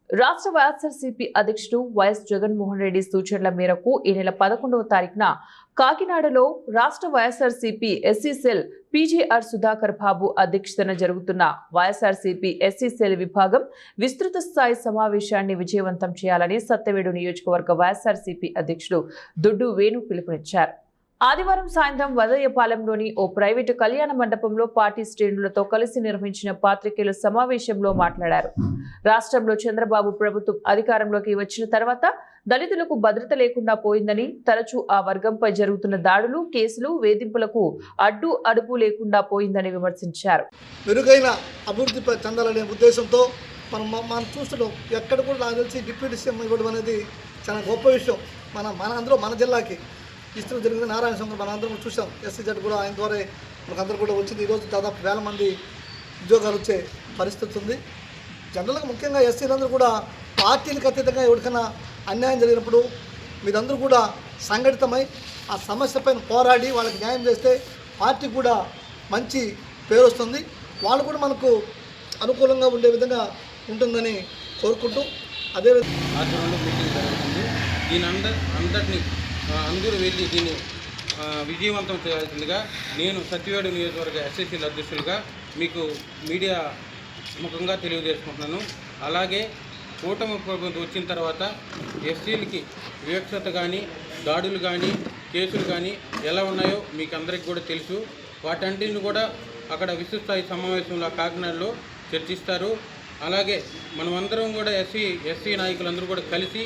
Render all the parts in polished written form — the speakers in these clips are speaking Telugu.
రాష్ట్ర వైఎస్ఆర్సీపీ అధ్యక్షుడు వైఎస్ జగన్మోహన్ రెడ్డి సూచనల మేరకు ఈ నెల 11వ తారీఖున కాకినాడలో రాష్ట్ర YSRCP SC cell PJR Sudhakar Babu అధ్యక్షతన జరుగుతున్న వైఎస్ఆర్సీపీ ఎస్సీ సెల్ విభాగం విస్తృత స్థాయి సమావేశాన్ని విజయవంతం చేయాలని సత్తెవేడు నియోజకవర్గ వైఎస్ఆర్సీపీ అధ్యక్షుడు దుడ్డు వేణు పిలుపునిచ్చారు. ఆదివారం సాయంత్రం వదయ్యపాలెంలోని ఓ ప్రైవేటు కళ్యాణ మండపంలో పార్టీ శ్రేణులతో కలిసి నిర్వహించిన పాత్రికేయుల సమావేశంలో మాట్లాడారు. రాష్ట్రంలో చంద్రబాబు ప్రభుత్వం అధికారంలోకి వచ్చిన తర్వాత దళితులకు భద్రత లేకుండా పోయిందని, తరచూ ఆ వర్గంపై జరుగుతున్న దాడులు, కేసులు, వేధింపులకు అడ్డు అదుపు లేకుండా పోయిందని విమర్శించారు. మెరుగైన అభివృద్ధి చెందాలనే ఉద్దేశంతో మనం చూస్తున్నాం. ఎక్కడ కూడా నాకు తెలిసి డిప్యూటీ సీఎం ఇవ్వడం అనేది చాలా గొప్ప విషయం. మన జిల్లాకి ఇష్టం జరిగింది. నారాయణ స్వామి మనందరం చూసాం. ఎస్సీజెడ్ కూడా ఆయన ద్వారా మనకందరూ కూడా వచ్చింది. ఈరోజు దాదాపు 1000 మంది ఉద్యోగాలు వచ్చే పరిస్థితి ఉంది. జనరల్గా ముఖ్యంగా ఎస్సీలందరూ కూడా పార్టీలకు అతీతంగా ఎవరికైనా అన్యాయం జరిగినప్పుడు మీరందరూ కూడా సంఘటితమై ఆ సమస్య పైన పోరాడి వాళ్ళకి న్యాయం చేస్తే పార్టీకి కూడా మంచి పేరు వస్తుంది. వాళ్ళు కూడా మనకు అనుకూలంగా ఉండే విధంగా ఉంటుందని కోరుకుంటూ అదేవిధంగా మీటింగ్ జరుగుతుంది. దీని అందరూ వెళ్ళి దీన్ని విజయవంతం చేయాల్సిందిగా నేను సత్యవేడు నియోజకవర్గ ఎస్ఎస్సీల అధ్యక్షులుగా మీకు మీడియా ముఖంగా తెలియజేసుకుంటున్నాను. అలాగే కూటమి ప్రభుత్వం వచ్చిన తర్వాత ఎస్సీలకి వివక్షత కానీ, దాడులు కానీ, కేసులు కానీ ఎలా ఉన్నాయో మీకు అందరికీ కూడా తెలుసు. వాటన్నిటిని కూడా అక్కడ విస్తృత సమావేశంలో కాకినాడలో చర్చిస్తారు. అలాగే మనమందరం కూడా ఎస్సీ నాయకులందరూ కూడా కలిసి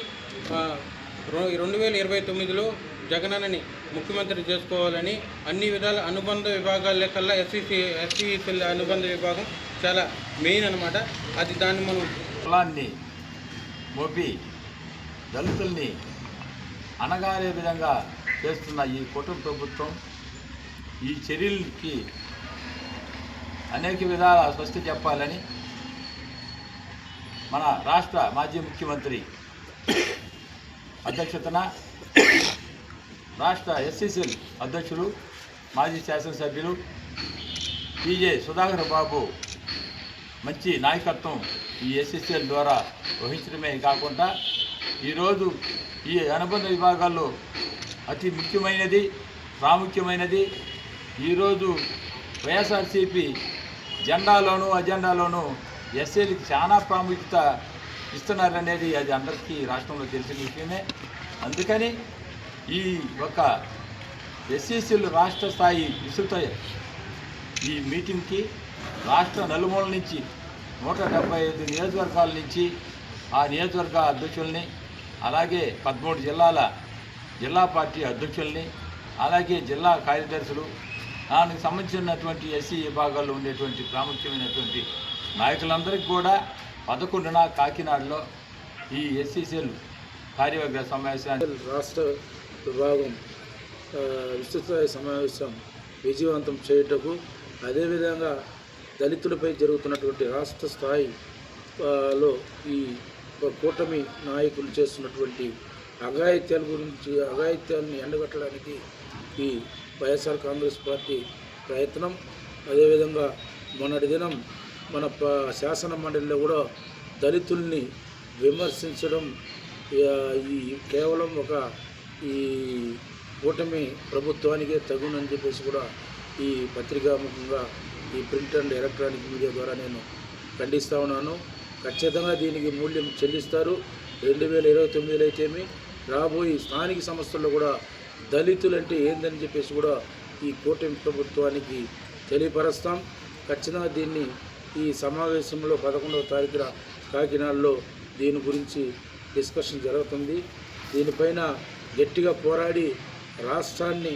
2029లో జగనన్నని ముఖ్యమంత్రి చేసుకోవాలని అన్ని విధాల అనుబంధ విభాగాల కల్లా ఎస్సీ అనుబంధ విభాగం చాలా మెయిన్ అనమాట. అది దాన్ని మనం కులాన్ని మోపి దళితుల్ని అణగారే విధంగా చేస్తున్న ఈ కుటుంబ ప్రభుత్వం ఈ చర్యలకి అనేక విధాల స్వస్తి చెప్పాలని మన రాష్ట్ర మాజీ ముఖ్యమంత్రి అధ్యక్షతన రాష్ట్ర ఎస్సీసీఎల్ అధ్యక్షులు, మాజీ శాసనసభ్యులు పీజే సుధాకర్ బాబు మంచి నాయకత్వం ఈ ఎస్సీసీఎల్ ద్వారా వహించడమే కాకుండా ఈరోజు ఈ అనుబంధ విభాగాల్లో అతి ముఖ్యమైనది, ప్రాముఖ్యమైనది ఈరోజు వైఎస్ఆర్సీపీ జెండాలోనూ అజెండాలోనూ ఎస్సీలకి చాలా ప్రాముఖ్యత ఇస్తున్నారనేది అది అందరికీ రాష్ట్రంలో తెలిసిన విషయమే. అందుకని ఈ ఒక ఎస్సీసీలు రాష్ట్ర స్థాయి విస్తృత ఈ మీటింగ్కి రాష్ట్ర నలుమూల నుంచి 175 నియోజకవర్గాల నుంచి ఆ నియోజకవర్గ అధ్యక్షుల్ని, అలాగే 13 జిల్లా పార్టీ అధ్యక్షుల్ని, అలాగే జిల్లా కార్యదర్శులు, దానికి సంబంధించినటువంటి ఎస్సీ విభాగాల్లో ఉండేటువంటి ప్రాముఖ్యమైనటువంటి నాయకులందరికీ కూడా 11న కాకినాడలో ఈ ఎస్సీసీఎల్ కార్యవర్గ సమావేశాన్ని రాష్ట్ర విభాగం విస్తృత సమావేశం విజయవంతం చేయుటకు, అదేవిధంగా దళితులపై జరుగుతున్నటువంటి రాష్ట్ర స్థాయిలో ఈ కూటమి నాయకులు చేస్తున్నటువంటి అఘాయిత్యాలను ఎండగట్టడానికి ఈ వైఎస్ఆర్ కాంగ్రెస్ పార్టీ ప్రయత్నం. అదేవిధంగా మొన్నటి దినం మన శాసన మండలిలో కూడా దళితుల్ని విమర్శించడం ఈ కేవలం ఈ కూటమి ప్రభుత్వానికే తగునని చెప్పేసి కూడా ఈ పత్రికాముఖంగా ఈ ప్రింట్ అండ్ ఎలక్ట్రానిక్ మీడియా ద్వారా నేను ఖండిస్తూ ఉన్నాను. ఖచ్చితంగా దీనికి మూల్యం చెల్లిస్తారు. 2029లో అయితేమి రాబోయే స్థానిక సంస్థల్లో కూడా దళితులంటే ఏందని చెప్పేసి కూడా ఈ కూటమి ప్రభుత్వానికి తెలియపరుస్తాం. ఖచ్చితంగా దీన్ని ఈ సమావేశంలో 11వ తారీఖున కాకినాడలో దీని గురించి డిస్కషన్ జరుగుతుంది. దీనిపైన గట్టిగా పోరాడి రాష్ట్రాన్ని